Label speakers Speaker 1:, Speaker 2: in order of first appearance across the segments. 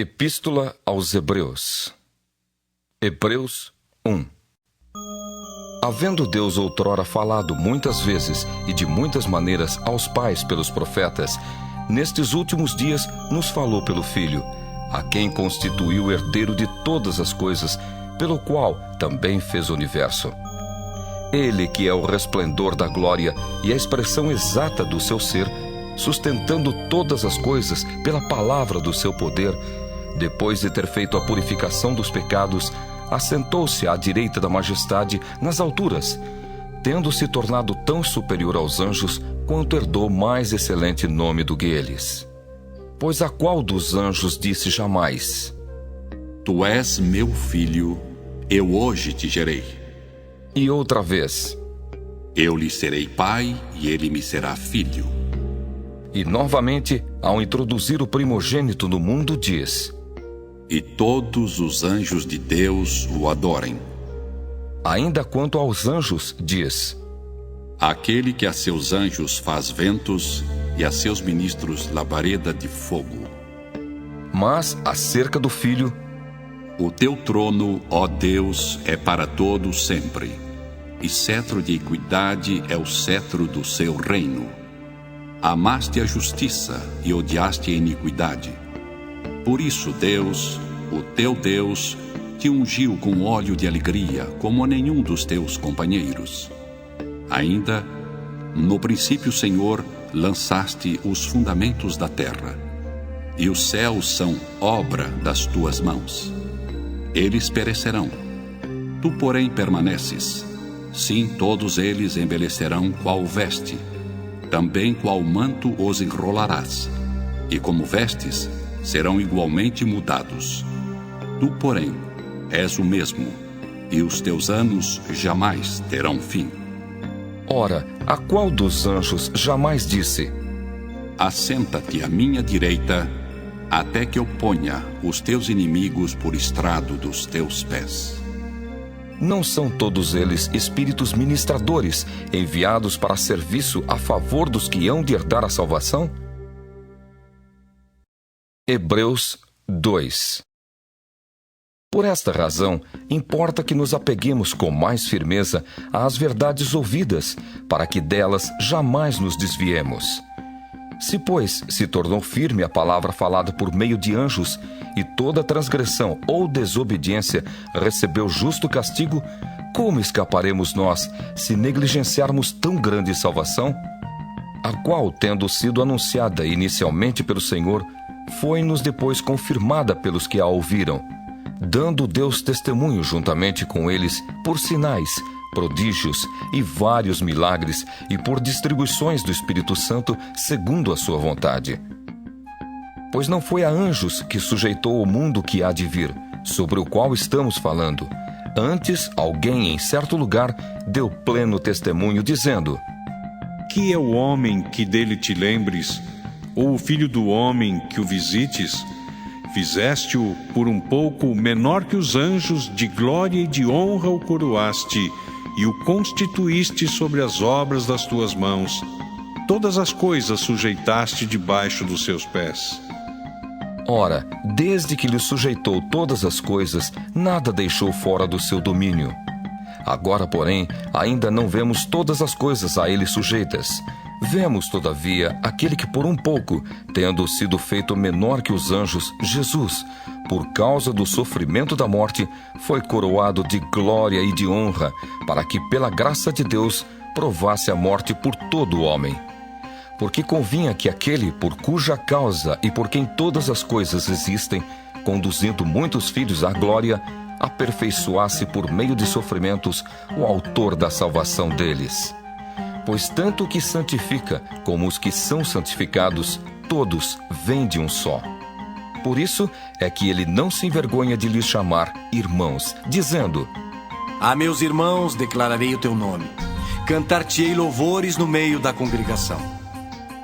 Speaker 1: Epístola aos Hebreus. Hebreus 1. Havendo Deus outrora falado muitas vezes e de muitas maneiras aos pais pelos profetas, nestes últimos dias nos falou pelo Filho, a quem constituiu o herdeiro de todas as coisas, pelo qual também fez o universo. Ele que é o resplendor da glória e a expressão exata do seu ser, sustentando todas as coisas pela palavra do seu poder, depois de ter feito a purificação dos pecados, assentou-se à direita da majestade nas alturas, tendo se tornado tão superior aos anjos quanto herdou mais excelente nome do que eles. Pois a qual dos anjos disse jamais:
Speaker 2: Tu és meu filho, eu hoje te gerei.
Speaker 1: E outra vez:
Speaker 2: Eu lhe serei pai e ele me será filho.
Speaker 1: E novamente, ao introduzir o primogênito no mundo, diz:
Speaker 2: E todos os anjos de Deus o adorem.
Speaker 1: Ainda quanto aos anjos, diz:
Speaker 2: Aquele que a seus anjos faz ventos e a seus ministros labareda de fogo.
Speaker 1: Mas, acerca do Filho:
Speaker 2: O teu trono, ó Deus, é para todo sempre, e cetro de equidade é o cetro do seu reino. Amaste a justiça e odiaste a iniquidade. Por isso Deus, o teu Deus, te ungiu com óleo de alegria, como a nenhum dos teus companheiros. Ainda, no princípio, Senhor, lançaste os fundamentos da terra, e os céus são obra das tuas mãos. Eles perecerão, tu, porém, permaneces. Sim, todos eles envelhecerão qual veste, também qual manto os enrolarás, e como vestes, serão igualmente mudados. Tu, porém, és o mesmo, e os teus anos jamais terão fim.
Speaker 1: Ora, a qual dos anjos jamais disse:
Speaker 2: Assenta-te à minha direita, até que eu ponha os teus inimigos por estrado dos teus pés.
Speaker 1: Não são todos eles espíritos ministradores, enviados para serviço a favor dos que hão de herdar a salvação? Hebreus 2. Por esta razão, importa que nos apeguemos com mais firmeza às verdades ouvidas, para que delas jamais nos desviemos. Se, pois, se tornou firme a palavra falada por meio de anjos, e toda transgressão ou desobediência recebeu justo castigo, como escaparemos nós, se negligenciarmos tão grande salvação? A qual, tendo sido anunciada inicialmente pelo Senhor, foi-nos depois confirmada pelos que a ouviram, dando Deus testemunho juntamente com eles por sinais, prodígios e vários milagres, e por distribuições do Espírito Santo segundo a sua vontade. Pois não foi a anjos que sujeitou o mundo que há de vir, sobre o qual estamos falando. Antes, alguém em certo lugar deu pleno testemunho, dizendo:
Speaker 3: Que é o homem que dele te lembres, ou o filho do homem que o visites? Fizeste-o por um pouco menor que os anjos, de glória e de honra o coroaste, e o constituíste sobre as obras das tuas mãos. Todas as coisas sujeitaste debaixo dos seus pés.
Speaker 1: Ora, desde que lhe sujeitou todas as coisas, nada deixou fora do seu domínio. Agora, porém, ainda não vemos todas as coisas a ele sujeitas. Vemos, todavia, aquele que por um pouco, tendo sido feito menor que os anjos, Jesus, por causa do sofrimento da morte, foi coroado de glória e de honra, para que, pela graça de Deus, provasse a morte por todo o homem. Porque convinha que aquele por cuja causa e por quem todas as coisas existem, conduzindo muitos filhos à glória, aperfeiçoasse por meio de sofrimentos o autor da salvação deles. Pois tanto o que santifica como os que são santificados, todos vêm de um só. Por isso é que ele não se envergonha de lhes chamar irmãos, dizendo:
Speaker 4: A meus irmãos declararei o teu nome, cantar-te-ei louvores no meio da congregação.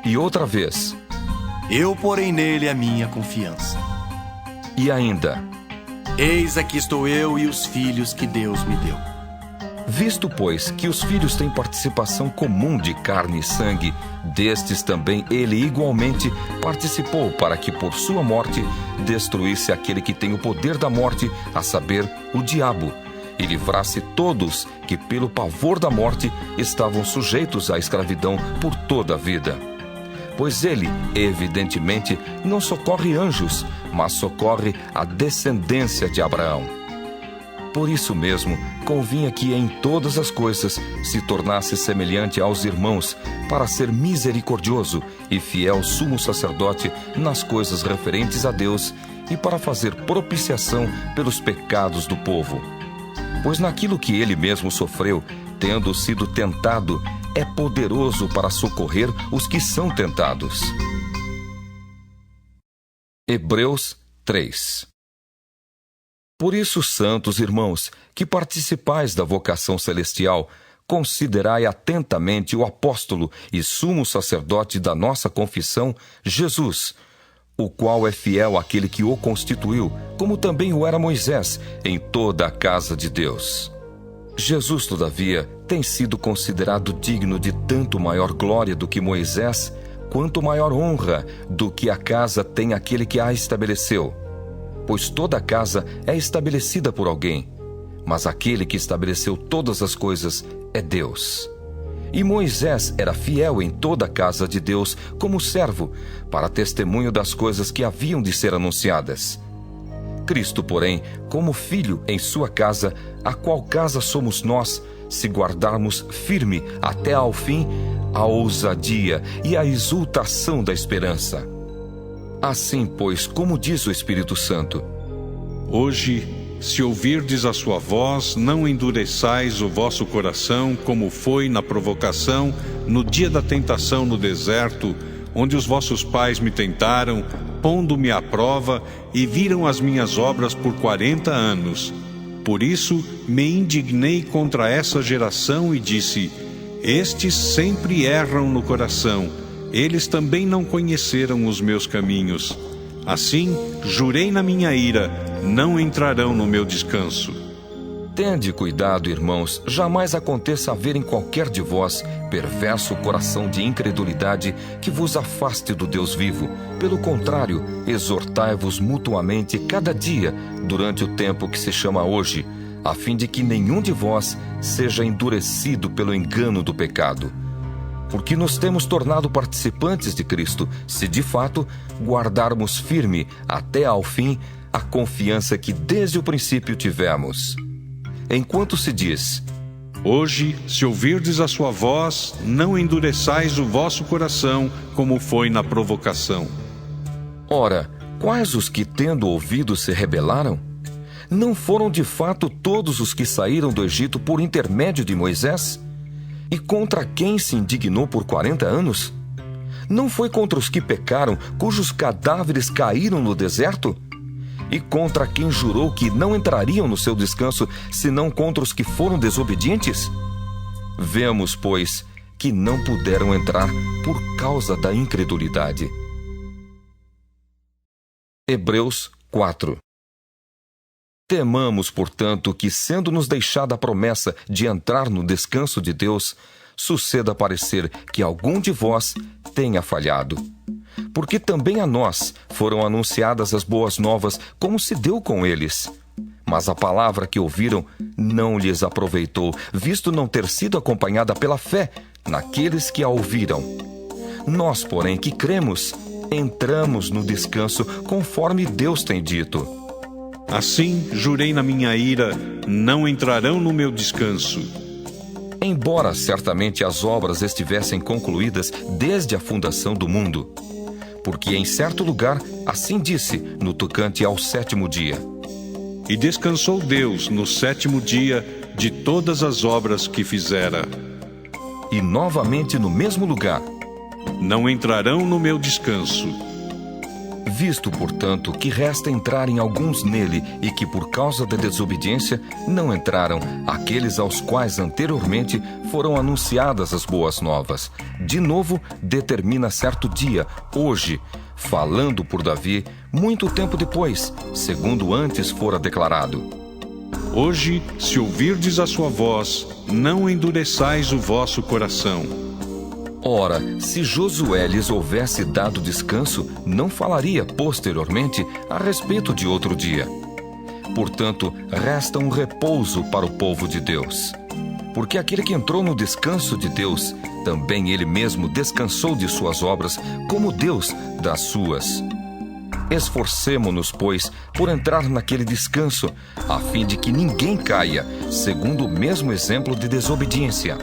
Speaker 1: E outra vez:
Speaker 4: Eu porei nele a minha confiança.
Speaker 1: E ainda:
Speaker 4: Eis aqui estou eu e os filhos que Deus me deu.
Speaker 1: Visto, pois, que os filhos têm participação comum de carne e sangue, destes também ele igualmente participou, para que por sua morte destruísse aquele que tem o poder da morte, a saber, o diabo, e livrasse todos que pelo pavor da morte estavam sujeitos à escravidão por toda a vida. Pois ele, evidentemente, não socorre anjos, mas socorre a descendência de Abraão. Por isso mesmo, convinha que em todas as coisas se tornasse semelhante aos irmãos, para ser misericordioso e fiel sumo sacerdote nas coisas referentes a Deus e para fazer propiciação pelos pecados do povo. Pois naquilo que ele mesmo sofreu, tendo sido tentado, é poderoso para socorrer os que são tentados. Hebreus 3. Por isso, santos irmãos, que participais da vocação celestial, considerai atentamente o apóstolo e sumo sacerdote da nossa confissão, Jesus, o qual é fiel àquele que o constituiu, como também o era Moisés, em toda a casa de Deus. Jesus, todavia, tem sido considerado digno de tanto maior glória do que Moisés, quanto maior honra do que a casa tem aquele que a estabeleceu. Pois toda a casa é estabelecida por alguém, mas aquele que estabeleceu todas as coisas é Deus. E Moisés era fiel em toda a casa de Deus como servo, para testemunho das coisas que haviam de ser anunciadas. Cristo, porém, como filho em sua casa, a qual casa somos nós, se guardarmos firme até ao fim a ousadia e a exultação da esperança. Assim, pois, como diz o Espírito Santo:
Speaker 3: Hoje, se ouvirdes a sua voz, não endureçais o vosso coração, como foi na provocação, no dia da tentação no deserto, onde os vossos pais me tentaram, pondo-me à prova, e viram as minhas obras por 40 anos. Por isso, me indignei contra essa geração e disse: Estes sempre erram no coração. Eles também não conheceram os meus caminhos. Assim, jurei na minha ira, não entrarão no meu descanso.
Speaker 1: Tende cuidado, irmãos, jamais aconteça haver em qualquer de vós perverso coração de incredulidade que vos afaste do Deus vivo. Pelo contrário, exortai-vos mutuamente cada dia, durante o tempo que se chama hoje, a fim de que nenhum de vós seja endurecido pelo engano do pecado. Porque nos temos tornado participantes de Cristo, se de fato guardarmos firme até ao fim a confiança que desde o princípio tivemos. Enquanto se diz:
Speaker 3: Hoje, se ouvirdes a sua voz, não endureçais o vosso coração, como foi na provocação.
Speaker 1: Ora, quais os que, tendo ouvido, se rebelaram? Não foram de fato todos os que saíram do Egito por intermédio de Moisés? E contra quem se indignou por 40 anos? Não foi contra os que pecaram, cujos cadáveres caíram no deserto? E contra quem jurou que não entrariam no seu descanso, senão contra os que foram desobedientes? Vemos, pois, que não puderam entrar por causa da incredulidade. Hebreus 4. Temamos, portanto, que, sendo-nos deixada a promessa de entrar no descanso de Deus, suceda parecer que algum de vós tenha falhado. Porque também a nós foram anunciadas as boas novas, como se deu com eles. Mas a palavra que ouviram não lhes aproveitou, visto não ter sido acompanhada pela fé naqueles que a ouviram. Nós, porém, que cremos, entramos no descanso conforme Deus tem dito.
Speaker 3: Assim, jurei na minha ira, não entrarão no meu descanso.
Speaker 1: Embora certamente as obras estivessem concluídas desde a fundação do mundo. Porque em certo lugar, assim disse, no tocante ao 7º dia:
Speaker 3: E descansou Deus no 7º dia de todas as obras que fizera.
Speaker 1: E novamente no mesmo lugar:
Speaker 3: Não entrarão no meu descanso.
Speaker 1: Visto, portanto, que resta entrarem alguns nele e que por causa da desobediência não entraram aqueles aos quais anteriormente foram anunciadas as boas novas, de novo determina certo dia, hoje, falando por Davi, muito tempo depois, segundo antes fora declarado:
Speaker 3: Hoje, se ouvirdes a sua voz, não endureçais o vosso coração.
Speaker 1: Ora, se Josué lhes houvesse dado descanso, não falaria posteriormente a respeito de outro dia. Portanto, resta um repouso para o povo de Deus. Porque aquele que entrou no descanso de Deus, também ele mesmo descansou de suas obras, como Deus das suas. Esforcemo-nos, pois, por entrar naquele descanso, a fim de que ninguém caia, segundo o mesmo exemplo de desobediência.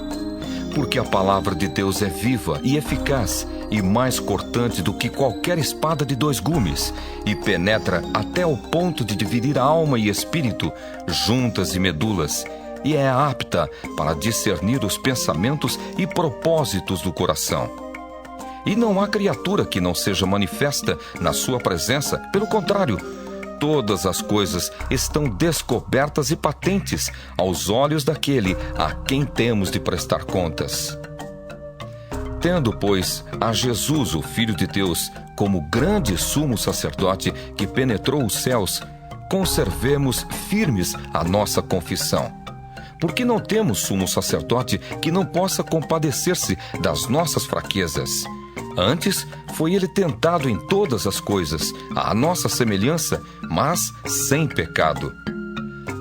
Speaker 1: Porque a palavra de Deus é viva e eficaz, e mais cortante do que qualquer espada de 2 gumes, e penetra até o ponto de dividir a alma e espírito, juntas e medulas, e é apta para discernir os pensamentos e propósitos do coração. E não há criatura que não seja manifesta na sua presença, pelo contrário, todas as coisas estão descobertas e patentes aos olhos daquele a quem temos de prestar contas. Tendo, pois, a Jesus, o Filho de Deus, como grande sumo sacerdote que penetrou os céus, conservemos firmes a nossa confissão. Porque não temos sumo sacerdote que não possa compadecer-se das nossas fraquezas. Antes, foi ele tentado em todas as coisas, à nossa semelhança, mas sem pecado.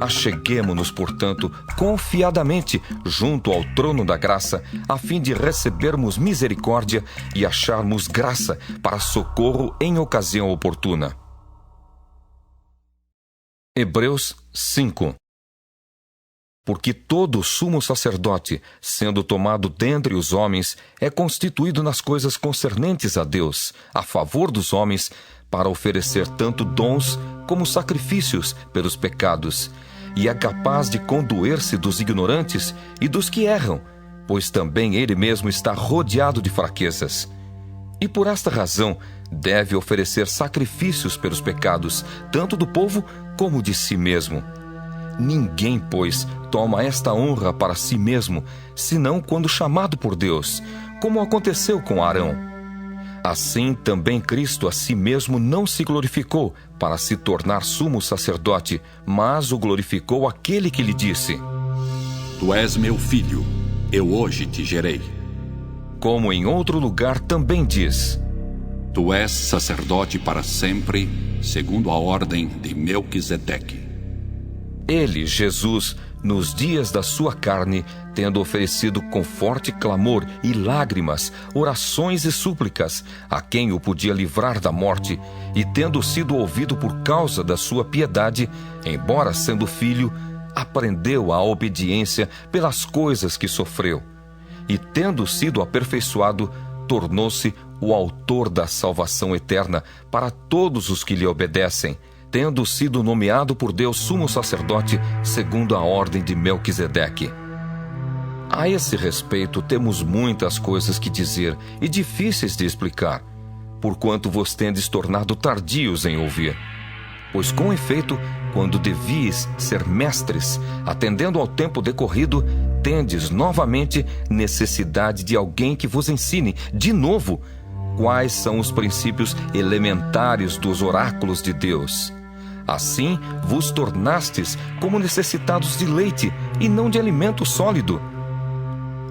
Speaker 1: Acheguemo-nos, portanto, confiadamente junto ao trono da graça, a fim de recebermos misericórdia e acharmos graça para socorro em ocasião oportuna. Hebreus 5. Porque todo sumo sacerdote, sendo tomado dentre os homens, é constituído nas coisas concernentes a Deus, a favor dos homens, para oferecer tanto dons como sacrifícios pelos pecados, e é capaz de condoer-se dos ignorantes e dos que erram, pois também ele mesmo está rodeado de fraquezas. E por esta razão deve oferecer sacrifícios pelos pecados, tanto do povo como de si mesmo. Ninguém, pois, toma esta honra para si mesmo, senão quando chamado por Deus, como aconteceu com Arão. Assim também Cristo a si mesmo não se glorificou para se tornar sumo sacerdote, mas o glorificou aquele que lhe disse:
Speaker 2: Tu és meu filho, eu hoje te gerei.
Speaker 1: Como em outro lugar também diz:
Speaker 2: Tu és sacerdote para sempre, segundo a ordem de Melquisedeque.
Speaker 1: Ele, Jesus, nos dias da sua carne, tendo oferecido com forte clamor e lágrimas, orações e súplicas, a quem o podia livrar da morte, e tendo sido ouvido por causa da sua piedade, embora sendo filho, aprendeu a obediência pelas coisas que sofreu. E tendo sido aperfeiçoado, tornou-se o autor da salvação eterna para todos os que lhe obedecem, tendo sido nomeado por Deus sumo sacerdote segundo a ordem de Melquisedeque. A esse respeito temos muitas coisas que dizer e difíceis de explicar, porquanto vos tendes tornado tardios em ouvir. Pois com efeito, quando devíeis ser mestres, atendendo ao tempo decorrido, tendes novamente necessidade de alguém que vos ensine, de novo, quais são os princípios elementares dos oráculos de Deus. Assim vos tornastes como necessitados de leite e não de alimento sólido.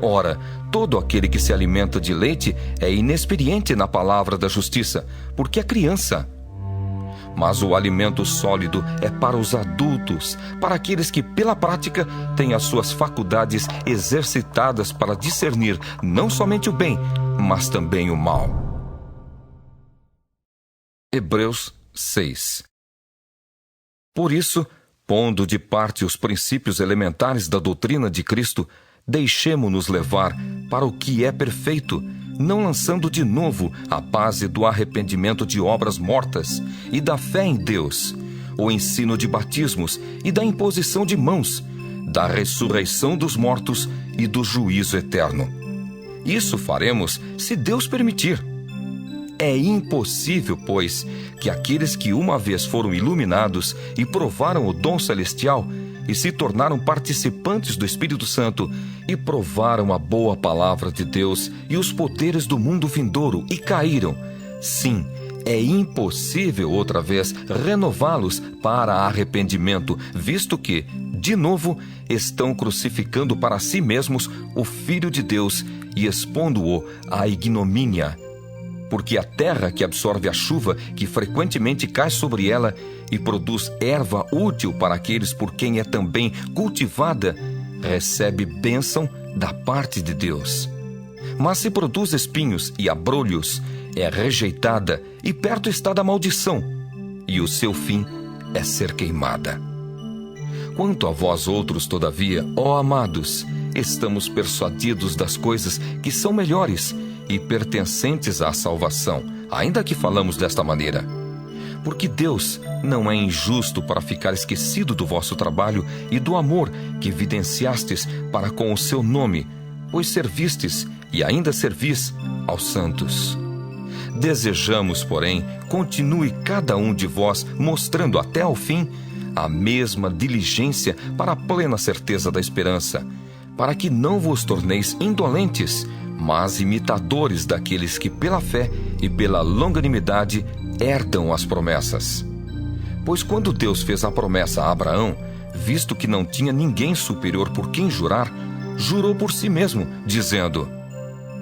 Speaker 1: Ora, todo aquele que se alimenta de leite é inexperiente na palavra da justiça, porque é criança. Mas o alimento sólido é para os adultos, para aqueles que, pela prática, têm as suas faculdades exercitadas para discernir não somente o bem, mas também o mal. Hebreus 6. Por isso, pondo de parte os princípios elementares da doutrina de Cristo, deixemo-nos levar para o que é perfeito, não lançando de novo a base do arrependimento de obras mortas e da fé em Deus, o ensino de batismos e da imposição de mãos, da ressurreição dos mortos e do juízo eterno. Isso faremos se Deus permitir. É impossível, pois, que aqueles que uma vez foram iluminados e provaram o dom celestial e se tornaram participantes do Espírito Santo e provaram a boa palavra de Deus e os poderes do mundo vindouro e caíram, sim, é impossível outra vez renová-los para arrependimento, visto que, de novo, estão crucificando para si mesmos o Filho de Deus e expondo-o à ignomínia. Porque a terra que absorve a chuva que frequentemente cai sobre ela e produz erva útil para aqueles por quem é também cultivada, recebe bênção da parte de Deus. Mas se produz espinhos e abrolhos, é rejeitada e perto está da maldição, e o seu fim é ser queimada. Quanto a vós outros, todavia, ó amados, estamos persuadidos das coisas que são melhores e pertencentes à salvação, ainda que falamos desta maneira. Porque Deus não é injusto para ficar esquecido do vosso trabalho e do amor que evidenciastes para com o seu nome, pois servistes e ainda servis aos santos. Desejamos, porém, continue cada um de vós mostrando até ao fim a mesma diligência para a plena certeza da esperança, para que não vos torneis indolentes, mas imitadores daqueles que pela fé e pela longanimidade herdam as promessas. Pois quando Deus fez a promessa a Abraão, visto que não tinha ninguém superior por quem jurar, jurou por si mesmo, dizendo: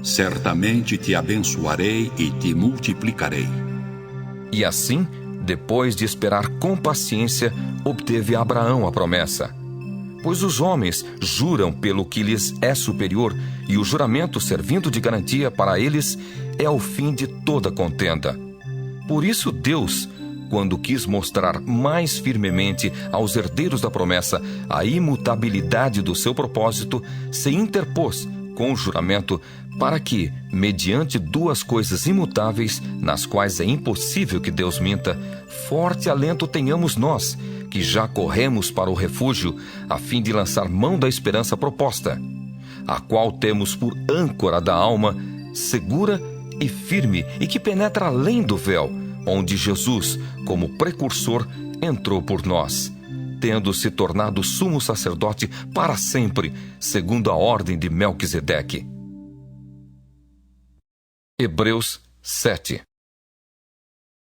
Speaker 2: certamente te abençoarei e te multiplicarei.
Speaker 1: E assim, depois de esperar com paciência, obteve Abraão a promessa. Pois os homens juram pelo que lhes é superior, e o juramento, servindo de garantia para eles, é o fim de toda contenda. Por isso Deus, quando quis mostrar mais firmemente aos herdeiros da promessa a imutabilidade do seu propósito, se interpôs com o juramento para que, mediante duas coisas imutáveis, nas quais é impossível que Deus minta, forte alento tenhamos nós, que já corremos para o refúgio, a fim de lançar mão da esperança proposta, a qual temos por âncora da alma, segura e firme, e que penetra além do véu, onde Jesus, como precursor, entrou por nós, tendo se tornado sumo sacerdote para sempre, segundo a ordem de Melquisedeque. Hebreus 7.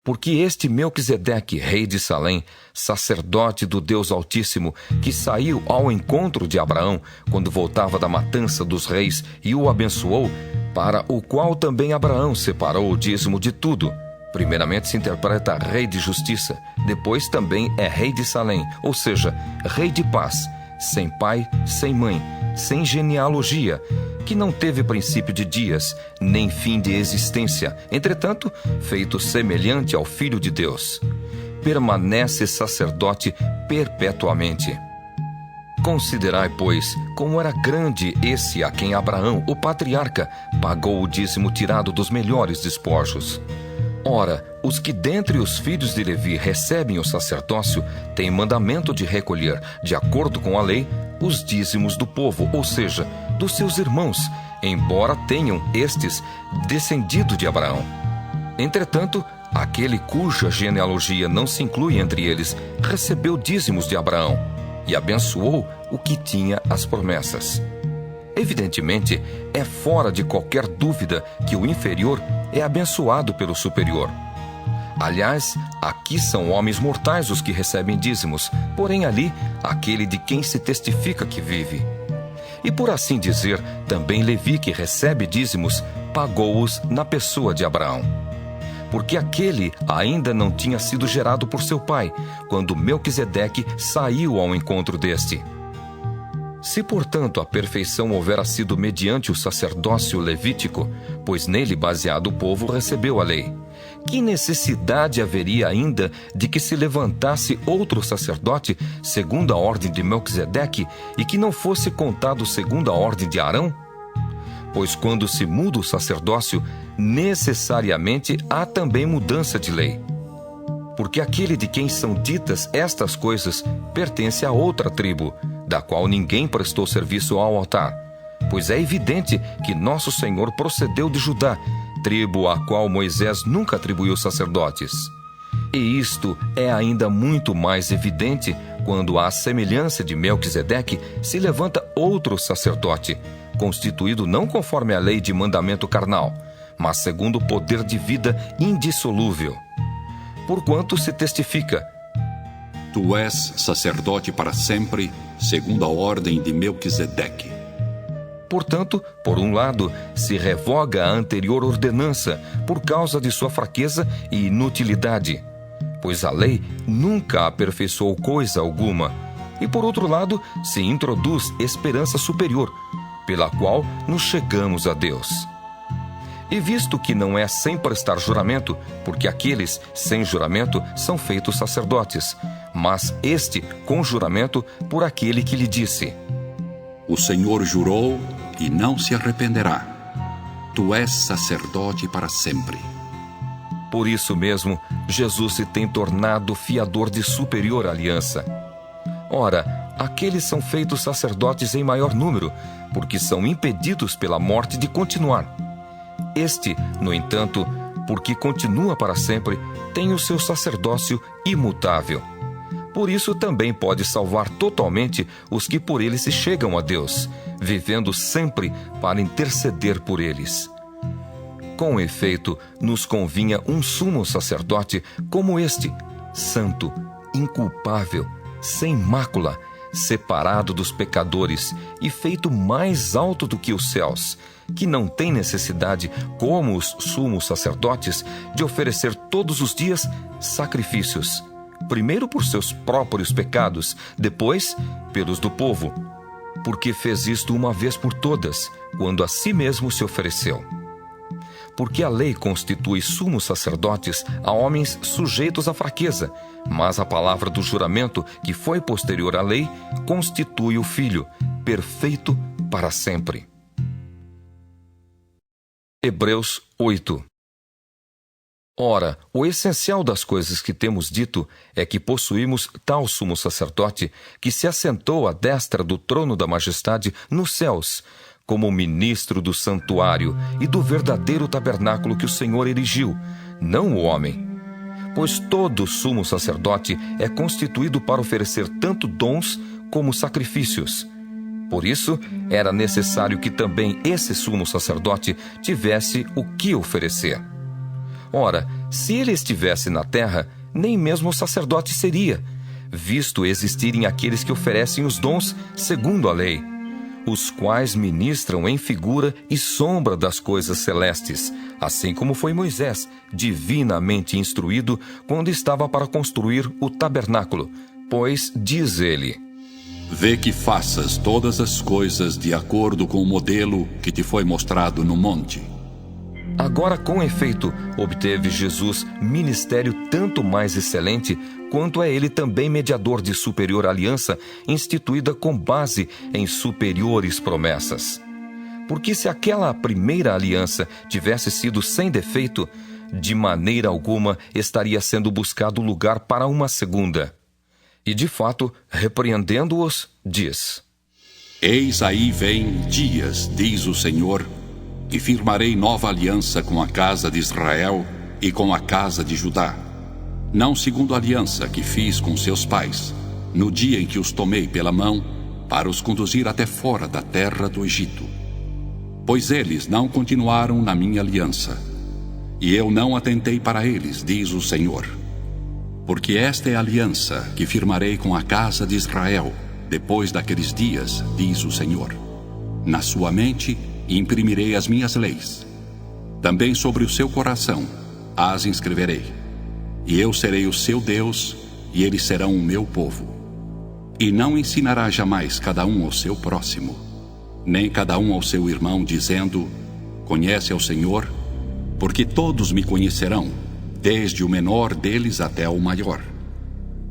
Speaker 1: Porque este Melquisedeque, rei de Salém, sacerdote do Deus Altíssimo, que saiu ao encontro de Abraão quando voltava da matança dos reis e o abençoou, para o qual também Abraão separou o dízimo de tudo. Primeiramente se interpreta rei de justiça, depois também é rei de Salém, ou seja, rei de paz, sem pai, sem mãe, sem genealogia, que não teve princípio de dias, nem fim de existência, entretanto, feito semelhante ao Filho de Deus. Permanece sacerdote perpetuamente. Considerai, pois, como era grande esse a quem Abraão, o patriarca, pagou o dízimo tirado dos melhores despojos. Ora, os que dentre os filhos de Levi recebem o sacerdócio têm mandamento de recolher, de acordo com a lei, os dízimos do povo, ou seja, dos seus irmãos, embora tenham estes descendido de Abraão. Entretanto, aquele cuja genealogia não se inclui entre eles, recebeu dízimos de Abraão e abençoou o que tinha as promessas. Evidentemente, é fora de qualquer dúvida que o inferior é abençoado pelo superior. Aliás, aqui são homens mortais os que recebem dízimos, porém ali, aquele de quem se testifica que vive. E por assim dizer, também Levi, que recebe dízimos, pagou-os na pessoa de Abraão. Porque aquele ainda não tinha sido gerado por seu pai, quando Melquisedeque saiu ao encontro deste. Se, portanto, a perfeição houvera sido mediante o sacerdócio levítico, pois nele baseado o povo recebeu a lei, que necessidade haveria ainda de que se levantasse outro sacerdote segundo a ordem de Melquisedeque e que não fosse contado segundo a ordem de Arão? Pois quando se muda o sacerdócio, necessariamente há também mudança de lei. Porque aquele de quem são ditas estas coisas pertence a outra tribo, da qual ninguém prestou serviço ao altar, pois é evidente que nosso Senhor procedeu de Judá, tribo à qual Moisés nunca atribuiu sacerdotes. E isto é ainda muito mais evidente quando, à semelhança de Melquisedeque, se levanta outro sacerdote, constituído não conforme a lei de mandamento carnal, mas segundo o poder de vida indissolúvel. Porquanto se testifica:
Speaker 2: Tu és sacerdote para sempre, segundo a ordem de Melquisedeque.
Speaker 1: Portanto, por um lado, se revoga a anterior ordenança por causa de sua fraqueza e inutilidade, pois a lei nunca aperfeiçoou coisa alguma, e por outro lado, se introduz esperança superior, pela qual nos chegamos a Deus. E visto que não é sem prestar juramento, porque aqueles sem juramento são feitos sacerdotes, mas este com juramento por aquele que lhe disse:
Speaker 2: O Senhor jurou e não se arrependerá. Tu és sacerdote para sempre.
Speaker 1: Por isso mesmo, Jesus se tem tornado fiador de superior aliança. Ora, aqueles são feitos sacerdotes em maior número, porque são impedidos pela morte de continuar. Este, no entanto, porque continua para sempre, tem o seu sacerdócio imutável. Por isso também pode salvar totalmente os que por ele se chegam a Deus, vivendo sempre para interceder por eles. Com efeito, nos convinha um sumo sacerdote como este, santo, inculpável, sem mácula, separado dos pecadores e feito mais alto do que os céus, que não tem necessidade, como os sumos sacerdotes, de oferecer todos os dias sacrifícios, primeiro por seus próprios pecados, depois pelos do povo, porque fez isto uma vez por todas, quando a si mesmo se ofereceu. Porque a lei constitui sumos sacerdotes a homens sujeitos à fraqueza, mas a palavra do juramento, que foi posterior à lei, constitui o Filho, perfeito para sempre. Hebreus 8. Ora, o essencial das coisas que temos dito é que possuímos tal sumo sacerdote que se assentou à destra do trono da majestade nos céus, como ministro do santuário e do verdadeiro tabernáculo que o Senhor erigiu, não o homem. Pois todo sumo sacerdote é constituído para oferecer tanto dons como sacrifícios. Por isso, era necessário que também esse sumo sacerdote tivesse o que oferecer. Ora, se ele estivesse na terra, nem mesmo sacerdote seria, visto existirem aqueles que oferecem os dons segundo a lei, os quais ministram em figura e sombra das coisas celestes, assim como foi Moisés, divinamente instruído, quando estava para construir o tabernáculo, pois diz ele:
Speaker 2: Vê que faças todas as coisas de acordo com o modelo que te foi mostrado no monte.
Speaker 1: Agora, com efeito, obteve Jesus ministério tanto mais excelente, quanto é ele também mediador de superior aliança, instituída com base em superiores promessas. Porque se aquela primeira aliança tivesse sido sem defeito, de maneira alguma estaria sendo buscado lugar para uma segunda. E, de fato, repreendendo-os, diz:
Speaker 2: Eis aí vem dias, diz o Senhor, e firmarei nova aliança com a casa de Israel e com a casa de Judá, não segundo a aliança que fiz com seus pais, no dia em que os tomei pela mão, para os conduzir até fora da terra do Egito. Pois eles não continuaram na minha aliança, e eu não atentei para eles, diz o Senhor. Porque esta é a aliança que firmarei com a casa de Israel, depois daqueles dias, diz o Senhor. Na sua mente imprimirei as minhas leis. Também sobre o seu coração as inscreverei. E eu serei o seu Deus, e eles serão o meu povo. E não ensinará jamais cada um ao seu próximo, nem cada um ao seu irmão, dizendo: Conhece ao Senhor, porque todos me conhecerão, desde o menor deles até o maior.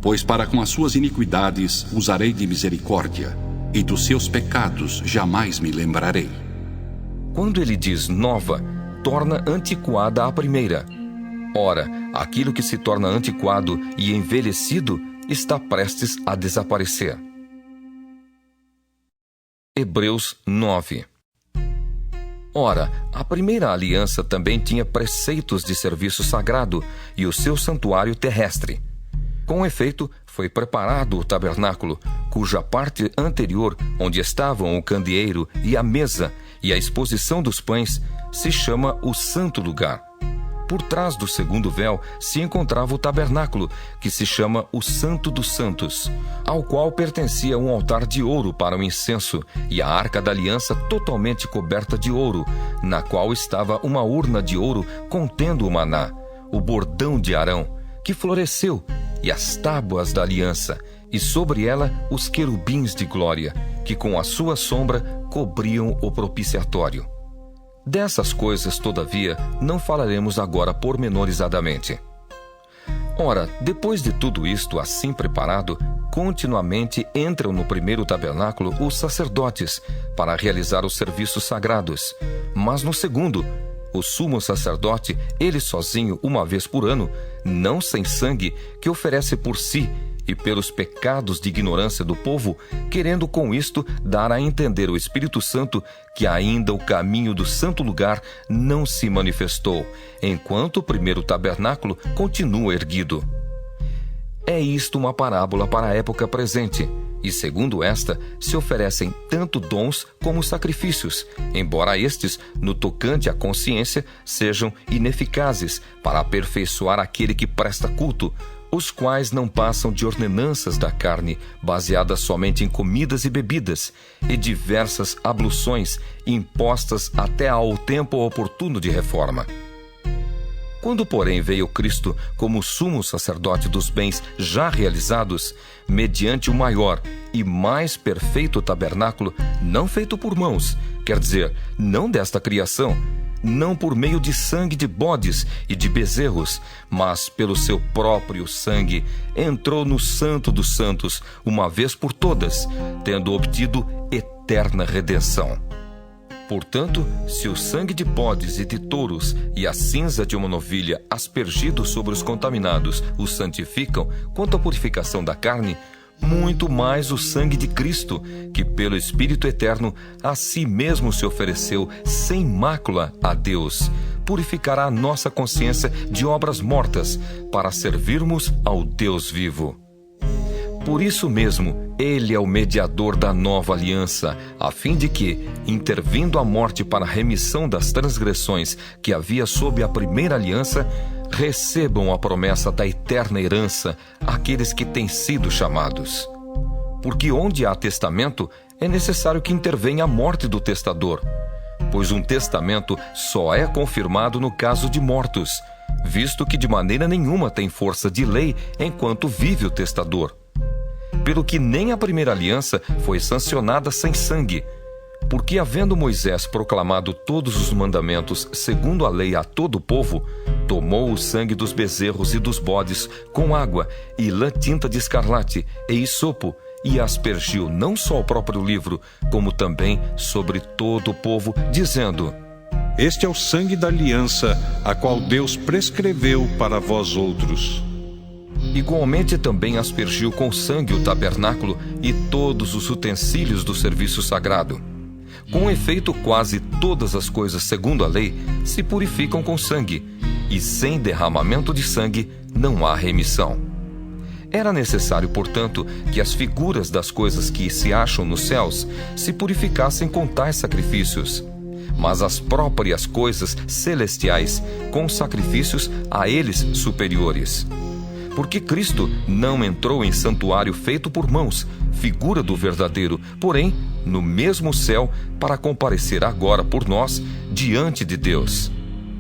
Speaker 2: Pois para com as suas iniquidades usarei de misericórdia, e dos seus pecados jamais me lembrarei.
Speaker 1: Quando ele diz nova, torna antiquada a primeira. Ora, aquilo que se torna antiquado e envelhecido está prestes a desaparecer. Hebreus 9. Ora, a primeira aliança também tinha preceitos de serviço sagrado e o seu santuário terrestre. Com efeito, foi preparado o tabernáculo, cuja parte anterior, onde estavam o candeeiro e a mesa e a exposição dos pães, se chama o Santo Lugar. Por trás do segundo véu se encontrava o tabernáculo, que se chama o Santo dos Santos, ao qual pertencia um altar de ouro para o incenso e a arca da aliança totalmente coberta de ouro, na qual estava uma urna de ouro contendo o maná, o bordão de Arão, que floresceu, e as tábuas da aliança, e sobre ela os querubins de glória, que com a sua sombra cobriam o propiciatório. Dessas coisas, todavia, não falaremos agora pormenorizadamente. Ora, depois de tudo isto assim preparado, continuamente entram no primeiro tabernáculo os sacerdotes, para realizar os serviços sagrados. Mas no segundo, o sumo sacerdote, ele sozinho, uma vez por ano, não sem sangue, que oferece por si e pelos pecados de ignorância do povo, querendo com isto dar a entender ao Espírito Santo que ainda o caminho do santo lugar não se manifestou, enquanto o primeiro tabernáculo continua erguido. É isto uma parábola para a época presente, e segundo esta, se oferecem tanto dons como sacrifícios, embora estes, no tocante à consciência, sejam ineficazes para aperfeiçoar aquele que presta culto, os quais não passam de ordenanças da carne, baseadas somente em comidas e bebidas, e diversas abluções impostas até ao tempo oportuno de reforma. Quando, porém, veio Cristo como sumo sacerdote dos bens já realizados, mediante o maior e mais perfeito tabernáculo, não feito por mãos, quer dizer, não desta criação, não por meio de sangue de bodes e de bezerros, mas pelo seu próprio sangue, entrou no Santo dos Santos, uma vez por todas, tendo obtido eterna redenção. Portanto, se o sangue de bodes e de touros e a cinza de uma novilha aspergidos sobre os contaminados os santificam quanto à purificação da carne, muito mais o sangue de Cristo, que pelo Espírito Eterno a si mesmo se ofereceu sem mácula a Deus, purificará a nossa consciência de obras mortas, para servirmos ao Deus vivo. Por isso mesmo, ele é o mediador da nova aliança, a fim de que, intervindo a morte para a remissão das transgressões que havia sob a primeira aliança, recebam a promessa da eterna herança aqueles que têm sido chamados. Porque onde há testamento, é necessário que intervenha a morte do testador, pois um testamento só é confirmado no caso de mortos, visto que de maneira nenhuma tem força de lei enquanto vive o testador. Pelo que nem a primeira aliança foi sancionada sem sangue, porque havendo Moisés proclamado todos os mandamentos segundo a lei a todo o povo, tomou o sangue dos bezerros e dos bodes com água e lã tinta de escarlate e hisopo, e aspergiu não só o próprio livro, como também sobre todo o povo, dizendo:
Speaker 3: Este é o sangue da aliança, a qual Deus prescreveu para vós outros.
Speaker 1: Igualmente também aspergiu com sangue o tabernáculo e todos os utensílios do serviço sagrado. Com efeito, quase todas as coisas segundo a lei se purificam com sangue, e sem derramamento de sangue não há remissão. Era necessário, portanto, que as figuras das coisas que se acham nos céus se purificassem com tais sacrifícios, mas as próprias coisas celestiais com sacrifícios a eles superiores. Porque Cristo não entrou em santuário feito por mãos, figura do verdadeiro, porém, no mesmo céu, para comparecer agora por nós diante de Deus.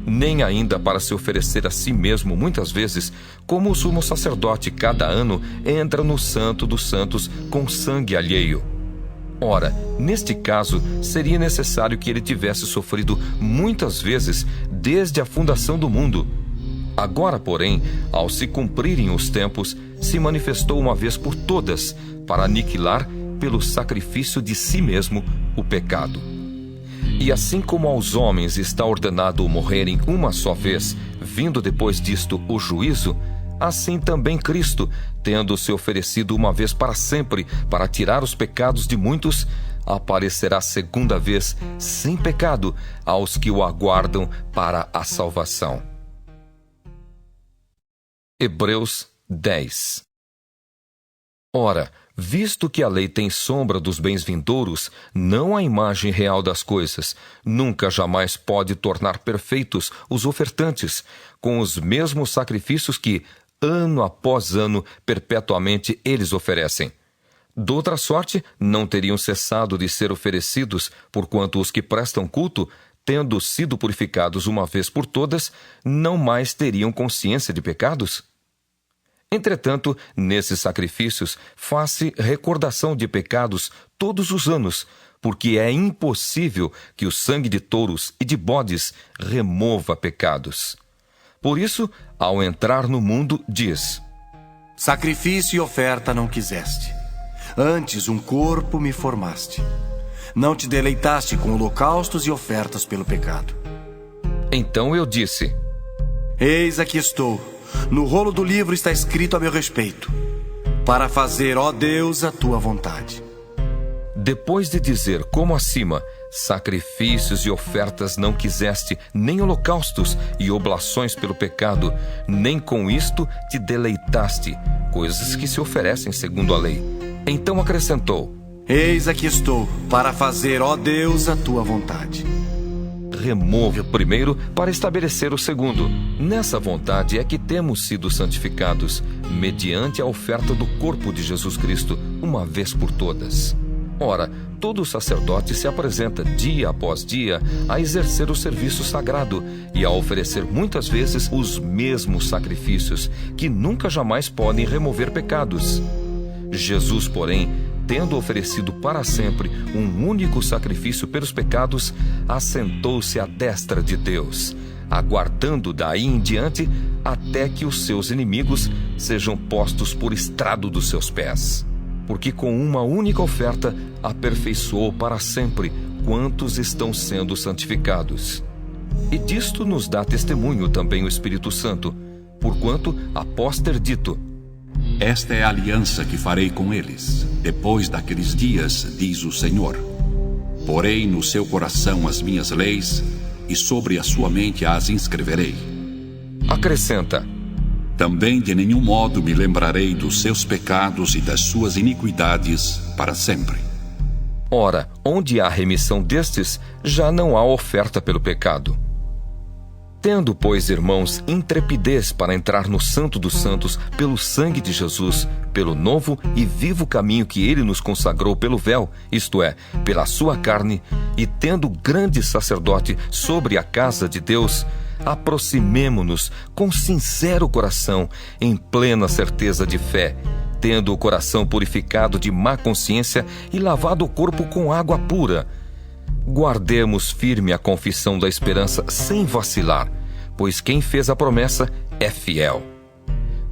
Speaker 1: Nem ainda para se oferecer a si mesmo muitas vezes, como o sumo sacerdote cada ano entra no Santo dos Santos com sangue alheio. Ora, neste caso, seria necessário que ele tivesse sofrido muitas vezes desde a fundação do mundo. Agora, porém, ao se cumprirem os tempos, se manifestou uma vez por todas, para aniquilar, pelo sacrifício de si mesmo, o pecado. E assim como aos homens está ordenado morrerem uma só vez, vindo depois disto o juízo, assim também Cristo, tendo se oferecido uma vez para sempre, para tirar os pecados de muitos, aparecerá segunda vez, sem pecado, aos que o aguardam para a salvação. Hebreus 10. Ora, visto que a lei tem sombra dos bens vindouros, não a imagem real das coisas, nunca jamais pode tornar perfeitos os ofertantes, com os mesmos sacrifícios que, ano após ano, perpetuamente eles oferecem. Doutra sorte, não teriam cessado de ser oferecidos, porquanto os que prestam culto, tendo sido purificados uma vez por todas, não mais teriam consciência de pecados? Entretanto, nesses sacrifícios, faz-se recordação de pecados todos os anos, porque é impossível que o sangue de touros e de bodes remova pecados. Por isso, ao entrar no mundo, diz:
Speaker 4: Sacrifício e oferta não quiseste, antes um corpo me formaste. Não te deleitaste com holocaustos e ofertas pelo pecado.
Speaker 1: Então eu disse:
Speaker 4: Eis aqui estou. No rolo do livro está escrito a meu respeito, para fazer, ó Deus, a tua vontade.
Speaker 1: Depois de dizer, como acima, sacrifícios e ofertas não quiseste, nem holocaustos e oblações pelo pecado, nem com isto te deleitaste, coisas que se oferecem segundo a lei. Então acrescentou:
Speaker 4: Eis aqui estou, para fazer, ó Deus, a tua vontade.
Speaker 1: Remove o primeiro para estabelecer o segundo. Nessa vontade é que temos sido santificados, mediante a oferta do corpo de Jesus Cristo, uma vez por todas. Ora, todo sacerdote se apresenta dia após dia a exercer o serviço sagrado e a oferecer muitas vezes os mesmos sacrifícios, que nunca jamais podem remover pecados. Jesus, porém, tendo oferecido para sempre um único sacrifício pelos pecados, assentou-se à destra de Deus, aguardando daí em diante até que os seus inimigos sejam postos por estrado dos seus pés. Porque com uma única oferta aperfeiçoou para sempre quantos estão sendo santificados. E disto nos dá testemunho também o Espírito Santo, porquanto, após ter dito:
Speaker 2: Esta é a aliança que farei com eles, depois daqueles dias, diz o Senhor. Porei no seu coração as minhas leis, e sobre a sua mente as inscreverei.
Speaker 1: Acrescenta:
Speaker 2: Também de nenhum modo me lembrarei dos seus pecados e das suas iniquidades para sempre.
Speaker 1: Ora, onde há remissão destes, já não há oferta pelo pecado. Tendo, pois, irmãos, intrepidez para entrar no Santo dos Santos pelo sangue de Jesus, pelo novo e vivo caminho que ele nos consagrou pelo véu, isto é, pela sua carne, e tendo grande sacerdote sobre a casa de Deus, aproximemo-nos com sincero coração, em plena certeza de fé, tendo o coração purificado de má consciência e lavado o corpo com água pura. Guardemos firme a confissão da esperança sem vacilar, pois quem fez a promessa é fiel.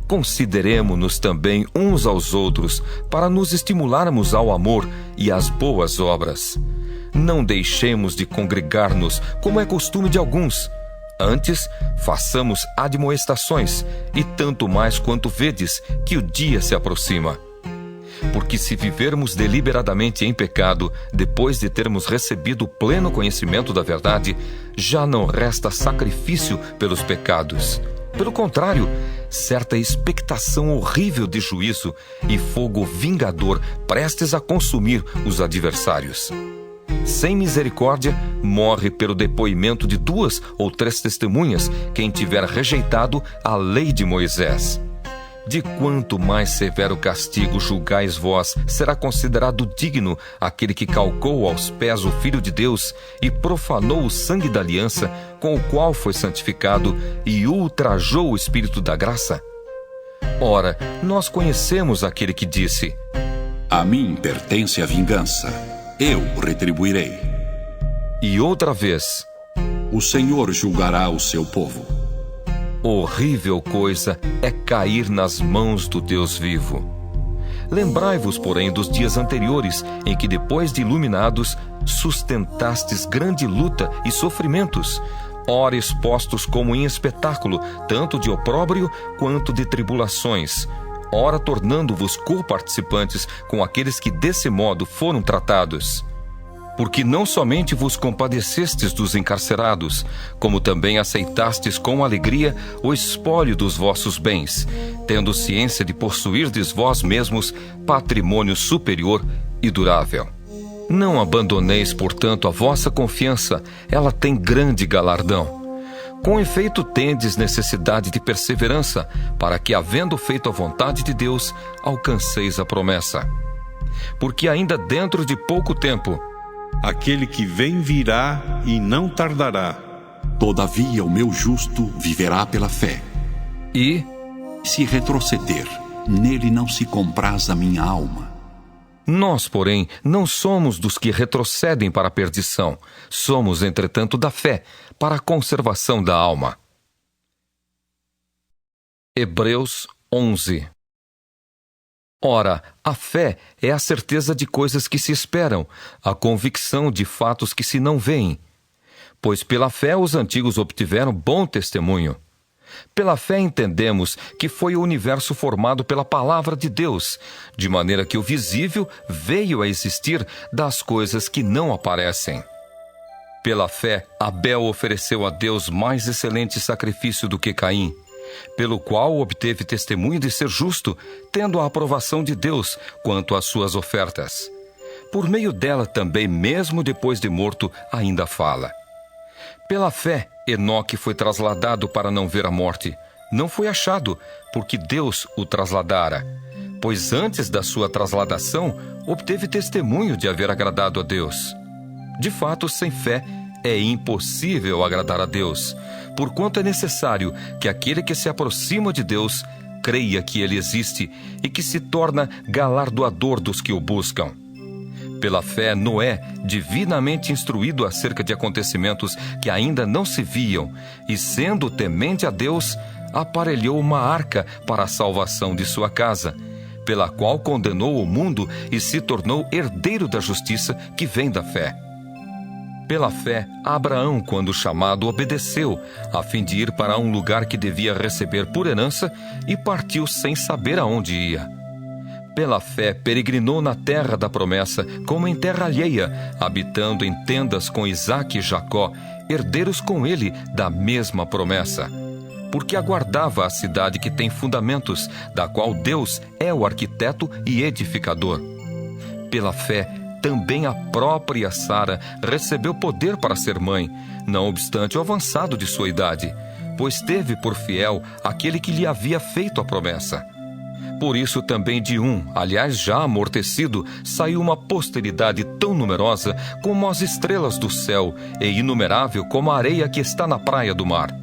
Speaker 1: Consideremo-nos também uns aos outros para nos estimularmos ao amor e às boas obras. Não deixemos de congregar-nos, como é costume de alguns. Antes, façamos admoestações, e tanto mais quanto vedes que o dia se aproxima. Porque se vivermos deliberadamente em pecado, depois de termos recebido o pleno conhecimento da verdade, já não resta sacrifício pelos pecados. Pelo contrário, certa expectação horrível de juízo e fogo vingador prestes a consumir os adversários. Sem misericórdia, morre pelo depoimento de 2 ou 3 testemunhas quem tiver rejeitado a lei de Moisés. De quanto mais severo castigo julgais vós, será considerado digno aquele que calcou aos pés o Filho de Deus e profanou o sangue da aliança, com o qual foi santificado, e ultrajou o Espírito da graça? Ora, nós conhecemos aquele que disse:
Speaker 2: A mim pertence a vingança, eu retribuirei.
Speaker 1: E outra vez:
Speaker 2: O Senhor julgará o seu povo.
Speaker 1: Horrível coisa é cair nas mãos do Deus vivo. Lembrai-vos, porém, dos dias anteriores, em que, depois de iluminados, sustentastes grande luta e sofrimentos, ora expostos como em espetáculo, tanto de opróbrio quanto de tribulações, ora tornando-vos coparticipantes com aqueles que desse modo foram tratados. Porque não somente vos compadecestes dos encarcerados, como também aceitastes com alegria o espólio dos vossos bens, tendo ciência de possuirdes vós mesmos patrimônio superior e durável. Não abandoneis, portanto, a vossa confiança, ela tem grande galardão. Com efeito, tendes necessidade de perseverança, para que, havendo feito a vontade de Deus, alcanceis a promessa. Porque ainda dentro de pouco tempo,
Speaker 3: aquele que vem virá e não tardará.
Speaker 2: Todavia o meu justo viverá pela fé.
Speaker 1: E,
Speaker 2: se retroceder, nele não se compraz a minha alma.
Speaker 1: Nós, porém, não somos dos que retrocedem para a perdição. Somos, entretanto, da fé, para a conservação da alma. Hebreus 11. Ora, a fé é a certeza de coisas que se esperam, a convicção de fatos que se não veem. Pois pela fé os antigos obtiveram bom testemunho. Pela fé entendemos que foi o universo formado pela palavra de Deus, de maneira que o visível veio a existir das coisas que não aparecem. Pela fé, Abel ofereceu a Deus mais excelente sacrifício do que Caim, pelo qual obteve testemunho de ser justo, tendo a aprovação de Deus quanto às suas ofertas. Por meio dela também, mesmo depois de morto, ainda fala. Pela fé, Enoque foi trasladado para não ver a morte. Não foi achado, porque Deus o trasladara. Pois antes da sua trasladação, obteve testemunho de haver agradado a Deus. De fato, sem fé, é impossível agradar a Deus, porquanto é necessário que aquele que se aproxima de Deus creia que Ele existe e que se torna galardoador dos que o buscam. Pela fé, Noé, divinamente instruído acerca de acontecimentos que ainda não se viam, e sendo temente a Deus, aparelhou uma arca para a salvação de sua casa, pela qual condenou o mundo e se tornou herdeiro da justiça que vem da fé. Pela fé, Abraão, quando chamado, obedeceu, a fim de ir para um lugar que devia receber por herança, e partiu sem saber aonde ia. Pela fé, peregrinou na terra da promessa, como em terra alheia, habitando em tendas com Isaque e Jacó, herdeiros com ele da mesma promessa. Porque aguardava a cidade que tem fundamentos, da qual Deus é o arquiteto e edificador. Pela fé, também a própria Sara recebeu poder para ser mãe, não obstante o avançado de sua idade, pois teve por fiel aquele que lhe havia feito a promessa. Por isso também de aliás já amortecido, saiu uma posteridade tão numerosa como as estrelas do céu e inumerável como a areia que está na praia do mar.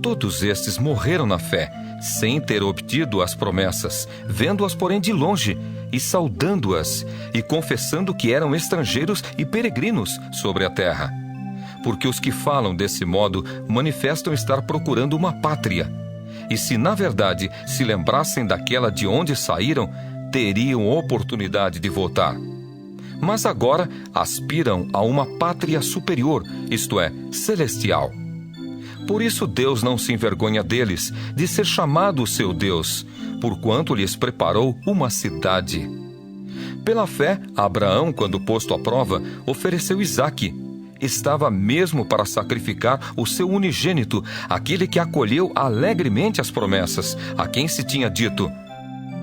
Speaker 1: Todos estes morreram na fé, sem ter obtido as promessas, vendo-as porém de longe, e saudando-as, e confessando que eram estrangeiros e peregrinos sobre a terra. Porque os que falam desse modo manifestam estar procurando uma pátria. E se, na verdade, se lembrassem daquela de onde saíram, teriam oportunidade de voltar. Mas agora aspiram a uma pátria superior, isto é, celestial. Por isso Deus não se envergonha deles, de ser chamado o seu Deus, porquanto lhes preparou uma cidade. Pela fé, Abraão, quando posto à prova, ofereceu Isaque. Estava mesmo para sacrificar o seu unigênito, aquele que acolheu alegremente as promessas, a quem se tinha dito: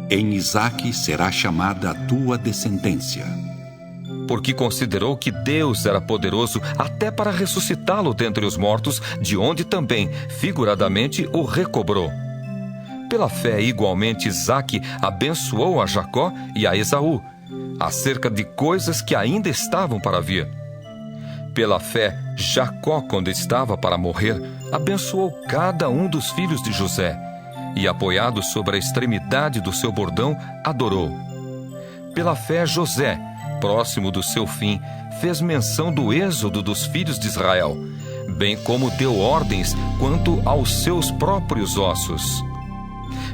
Speaker 2: em Isaque será chamada a tua descendência.
Speaker 1: Porque considerou que Deus era poderoso até para ressuscitá-lo dentre os mortos, de onde também, figuradamente, o recobrou. Pela fé, igualmente, Isaque abençoou a Jacó e a Esaú, acerca de coisas que ainda estavam para vir. Pela fé, Jacó, quando estava para morrer, abençoou cada um dos filhos de José, e, apoiado sobre a extremidade do seu bordão, adorou. Pela fé, José, próximo do seu fim, fez menção do êxodo dos filhos de Israel, bem como deu ordens quanto aos seus próprios ossos.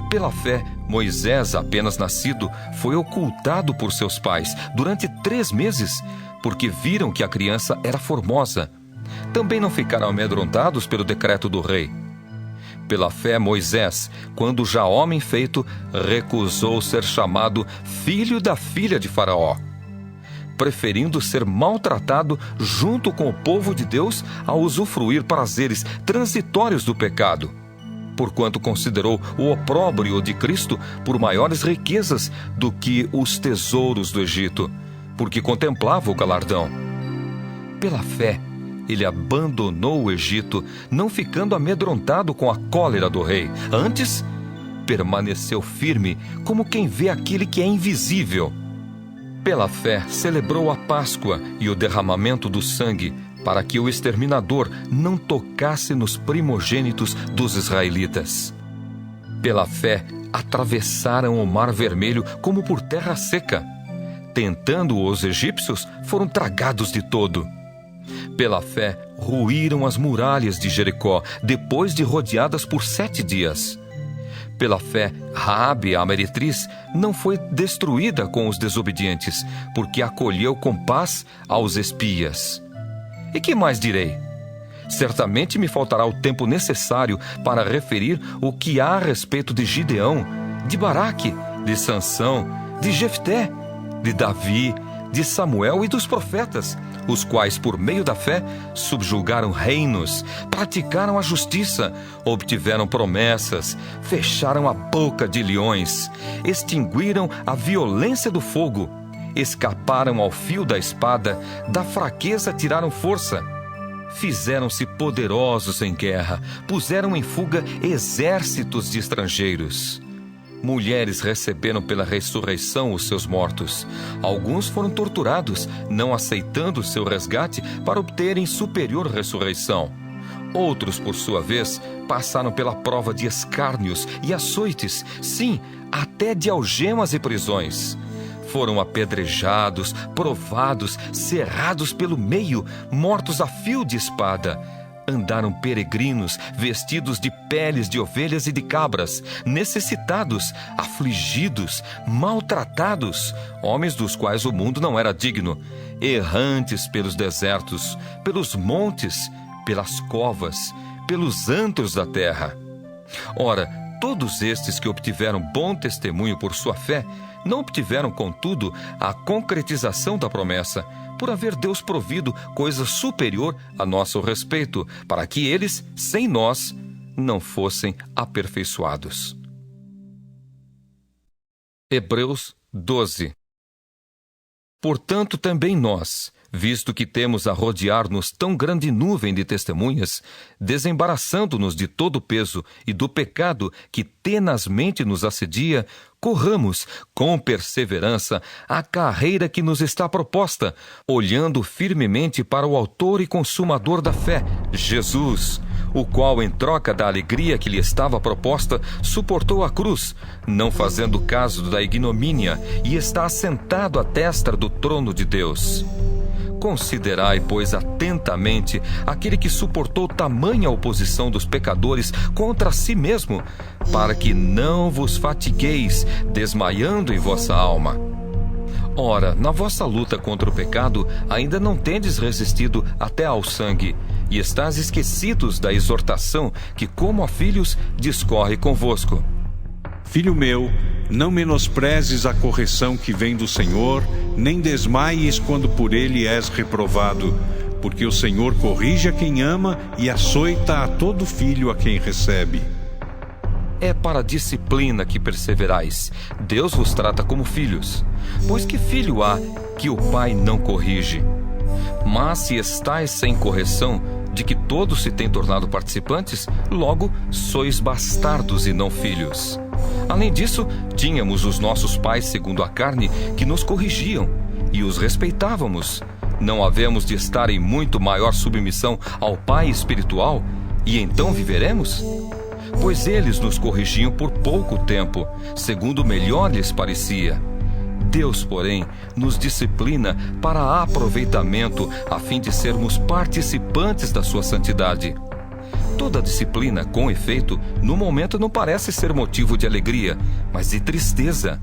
Speaker 1: Pela fé, Moisés, apenas nascido, foi ocultado por seus pais durante 3 meses, porque viram que a criança era formosa. Também não ficaram amedrontados pelo decreto do rei. Pela fé, Moisés, quando já homem feito, recusou ser chamado filho da filha de Faraó. preferindo ser maltratado junto com o povo de Deus a usufruir prazeres transitórios do pecado, porquanto considerou o opróbrio de Cristo por maiores riquezas do que os tesouros do Egito, porque contemplava o galardão. Pela fé, ele abandonou o Egito, não ficando amedrontado com a cólera do rei. Antes, permaneceu firme, como quem vê aquele que é invisível. Pela fé, celebrou a Páscoa e o derramamento do sangue, para que o exterminador não tocasse nos primogênitos dos israelitas. Pela fé, atravessaram o Mar Vermelho como por terra seca. Tentando os egípcios, foram tragados de todo. Pela fé, ruíram as muralhas de Jericó, depois de rodeadas por 7 dias. Pela fé, Raabe, a meretriz, não foi destruída com os desobedientes, porque acolheu com paz aos espias. E que mais direi? Certamente me faltará o tempo necessário para referir o que há a respeito de Gideão, de Baraque, de Sansão, de Jefté, de Davi, de Samuel e dos profetas, os quais, por meio da fé, subjugaram reinos, praticaram a justiça, obtiveram promessas, fecharam a boca de leões, extinguiram a violência do fogo, escaparam ao fio da espada, da fraqueza tiraram força, fizeram-se poderosos em guerra, puseram em fuga exércitos de estrangeiros. Mulheres receberam pela ressurreição os seus mortos. Alguns foram torturados, não aceitando seu resgate para obterem superior ressurreição. Outros, por sua vez, passaram pela prova de escárnios e açoites, sim, até de algemas e prisões. Foram apedrejados, provados, cerrados pelo meio, mortos a fio de espada. Andaram peregrinos, vestidos de peles de ovelhas e de cabras, necessitados, afligidos, maltratados, homens dos quais o mundo não era digno, errantes pelos desertos, pelos montes, pelas covas, pelos antros da terra. Ora, todos estes que obtiveram bom testemunho por sua fé, não obtiveram, contudo, a concretização da promessa, por haver Deus provido coisa superior a nosso respeito, para que eles, sem nós, não fossem aperfeiçoados. Hebreus 12. Portanto, também nós, visto que temos a rodear-nos tão grande nuvem de testemunhas, desembaraçando-nos de todo o peso e do pecado que tenazmente nos assedia, corramos com perseverança a carreira que nos está proposta, olhando firmemente para o autor e consumador da fé, Jesus, o qual, em troca da alegria que lhe estava proposta, suportou a cruz, não fazendo caso da ignomínia, e está assentado à destra do trono de Deus. Considerai, pois, atentamente aquele que suportou tamanha oposição dos pecadores contra si mesmo, para que não vos fatigueis, desmaiando em vossa alma. Ora, na vossa luta contra o pecado, ainda não tendes resistido até ao sangue, e estáis esquecidos da exortação que, como a filhos, discorre convosco.
Speaker 3: Filho meu, não menosprezes a correção que vem do Senhor, nem desmaies quando por ele és reprovado, porque o Senhor corrige a quem ama e açoita a todo filho a quem recebe.
Speaker 1: É para a disciplina que perseverais. Deus vos trata como filhos. Pois que filho há que o pai não corrige? Mas se estáis sem correção, de que todos se têm tornado participantes, logo sois bastardos e não filhos. Além disso, tínhamos os nossos pais segundo a carne que nos corrigiam, e os respeitávamos. Não havemos de estar em muito maior submissão ao Pai espiritual, e então viveremos? Pois eles nos corrigiam por pouco tempo, segundo melhor lhes parecia. Deus, porém, nos disciplina para aproveitamento, a fim de sermos participantes da sua santidade. Toda disciplina, com efeito, no momento não parece ser motivo de alegria, mas de tristeza.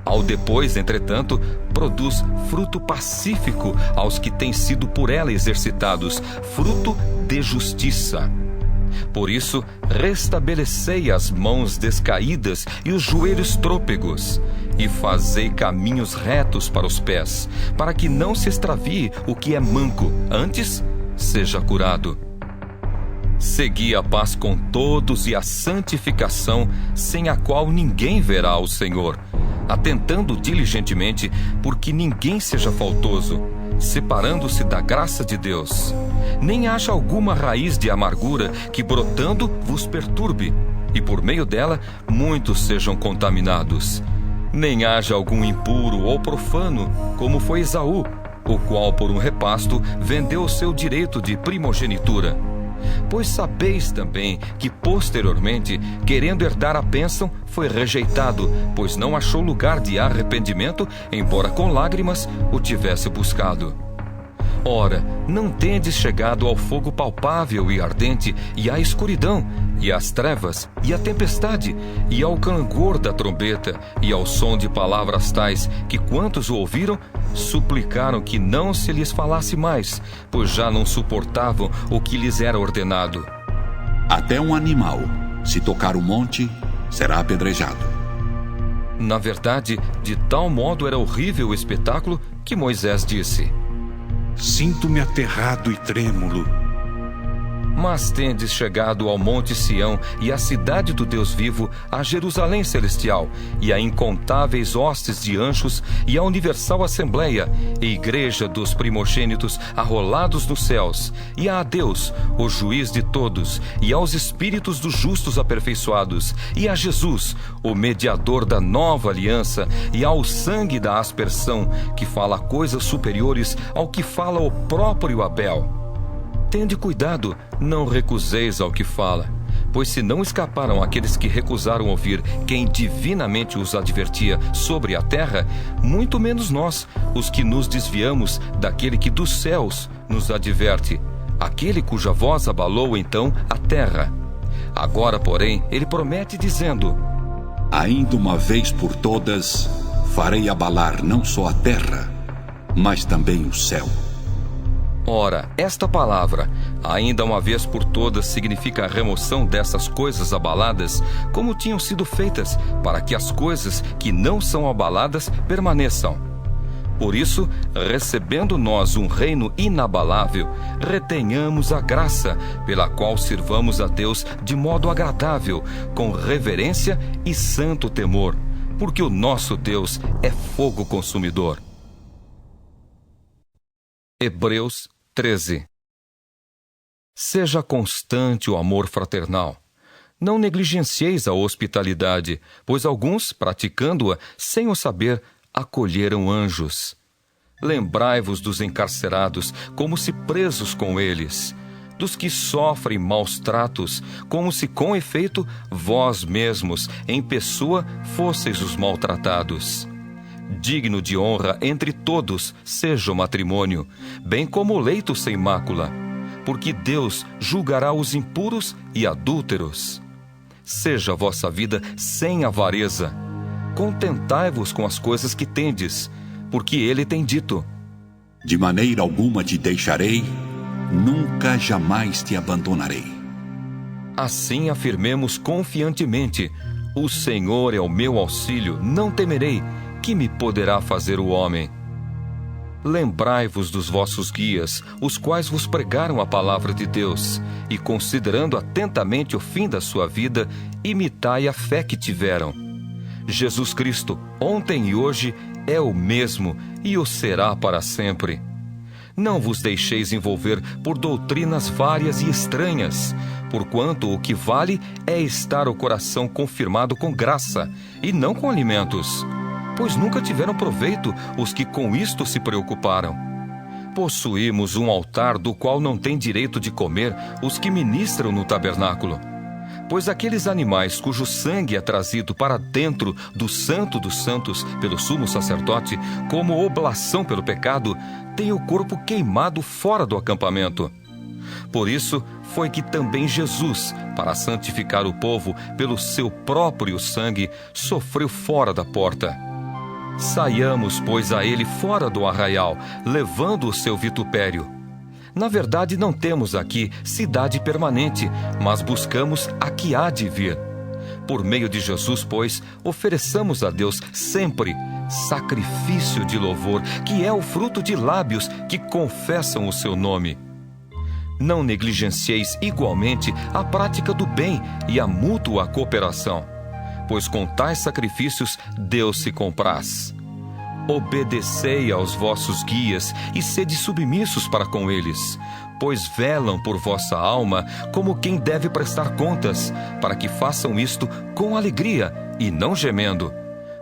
Speaker 1: Ao depois, entretanto, produz fruto pacífico aos que têm sido por ela exercitados, fruto de justiça. Por isso, restabelecei as mãos descaídas e os joelhos trôpegos, e fazei caminhos retos para os pés, para que não se extravie o que é manco, antes seja curado. Segui a paz com todos e a santificação, sem a qual ninguém verá o Senhor, atentando diligentemente porque ninguém seja faltoso, separando-se da graça de Deus. Nem haja alguma raiz de amargura que brotando vos perturbe, e por meio dela muitos sejam contaminados. Nem haja algum impuro ou profano, como foi Esaú, o qual por um repasto vendeu o seu direito de primogenitura. Pois sabeis também que posteriormente, querendo herdar a bênção, foi rejeitado, pois não achou lugar de arrependimento, embora com lágrimas o tivesse buscado. Ora, não tendes chegado ao fogo palpável e ardente, e à escuridão, e às trevas, e à tempestade, e ao clangor da trombeta, e ao som de palavras tais, que quantos o ouviram, suplicaram que não se lhes falasse mais, pois já não suportavam o que lhes era ordenado.
Speaker 2: Até um animal, se tocar o monte, será apedrejado.
Speaker 1: Na verdade, de tal modo era horrível o espetáculo que Moisés disse:
Speaker 3: Sinto-me aterrado e trêmulo.
Speaker 1: Mas tendes chegado ao monte Sião, e à cidade do Deus vivo, a Jerusalém celestial, e a incontáveis hostes de anjos, e a universal assembleia, e igreja dos primogênitos arrolados nos céus, e a Deus, o juiz de todos, e aos espíritos dos justos aperfeiçoados, e a Jesus, o mediador da nova aliança, e ao sangue da aspersão, que fala coisas superiores ao que fala o próprio Abel. Tende cuidado, não recuseis ao que fala, pois se não escaparam aqueles que recusaram ouvir quem divinamente os advertia sobre a terra, muito menos nós, os que nos desviamos daquele que dos céus nos adverte, aquele cuja voz abalou então a terra. Agora, porém, ele promete dizendo:
Speaker 2: Ainda uma vez por todas, farei abalar não só a terra, mas também o céu.
Speaker 1: Ora, esta palavra, ainda uma vez por todas, significa a remoção dessas coisas abaladas, como tinham sido feitas, para que as coisas que não são abaladas permaneçam. Por isso, recebendo nós um reino inabalável, retenhamos a graça, pela qual sirvamos a Deus de modo agradável, com reverência e santo temor, porque o nosso Deus é fogo consumidor. Hebreus 13. Seja constante o amor fraternal. Não negligencieis a hospitalidade, pois alguns, praticando-a sem o saber, acolheram anjos. Lembrai-vos dos encarcerados, como se presos com eles, dos que sofrem maus tratos, como se com efeito vós mesmos, em pessoa, fosseis os maltratados. Digno de honra entre todos seja o matrimônio, bem como o leito sem mácula, porque Deus julgará os impuros e adúlteros. Seja a vossa vida sem avareza. Contentai-vos com as coisas que tendes, porque ele tem dito:
Speaker 2: De maneira alguma te deixarei, nunca jamais te abandonarei.
Speaker 1: Assim afirmemos confiantemente: O Senhor é o meu auxílio, não temerei. Que me poderá fazer o homem? Lembrai-vos dos vossos guias, os quais vos pregaram a palavra de Deus, e considerando atentamente o fim da sua vida, imitai a fé que tiveram. Jesus Cristo, ontem e hoje, é o mesmo e o será para sempre. Não vos deixeis envolver por doutrinas várias e estranhas, porquanto o que vale é estar o coração confirmado com graça, e não com alimentos, pois nunca tiveram proveito os que com isto se preocuparam. Possuímos um altar do qual não têm direito de comer os que ministram no tabernáculo. Pois aqueles animais cujo sangue é trazido para dentro do Santo dos Santos pelo sumo sacerdote, como oblação pelo pecado, têm o corpo queimado fora do acampamento. Por isso foi que também Jesus, para santificar o povo pelo seu próprio sangue, sofreu fora da porta. Saiamos, pois, a ele fora do arraial, levando o seu vitupério. Na verdade, não temos aqui cidade permanente, mas buscamos a que há de vir. Por meio de Jesus, pois, ofereçamos a Deus sempre sacrifício de louvor, que é o fruto de lábios que confessam o seu nome. Não negligencieis igualmente a prática do bem e a mútua cooperação, pois com tais sacrifícios Deus se compraz. Obedecei aos vossos guias e sede submissos para com eles, pois velam por vossa alma como quem deve prestar contas, para que façam isto com alegria e não gemendo,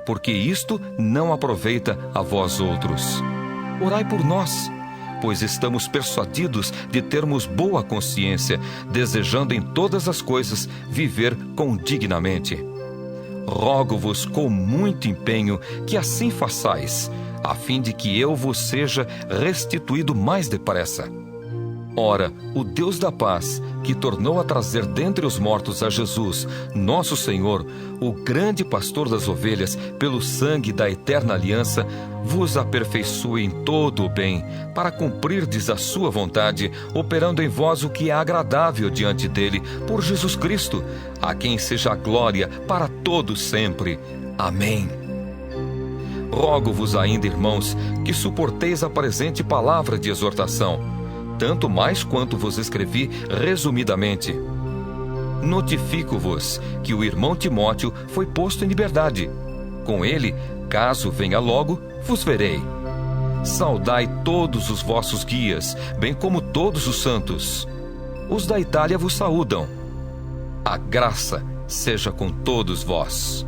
Speaker 1: porque isto não aproveita a vós outros. Orai por nós, pois estamos persuadidos de termos boa consciência, desejando em todas as coisas viver condignamente. Rogo-vos com muito empenho que assim façais, a fim de que eu vos seja restituído mais depressa. Ora, o Deus da paz, que tornou a trazer dentre os mortos a Jesus, nosso Senhor, o grande pastor das ovelhas, pelo sangue da eterna aliança, vos aperfeiçoe em todo o bem, para cumprirdes a sua vontade, operando em vós o que é agradável diante dele, por Jesus Cristo, a quem seja a glória para todos sempre. Amém. Rogo-vos ainda, irmãos, que suporteis a presente palavra de exortação, tanto mais quanto vos escrevi resumidamente. Notifico-vos que o irmão Timóteo foi posto em liberdade. Com ele, caso venha logo, vos verei. Saudai todos os vossos guias, bem como todos os santos. Os da Itália vos saúdam. A graça seja com todos vós.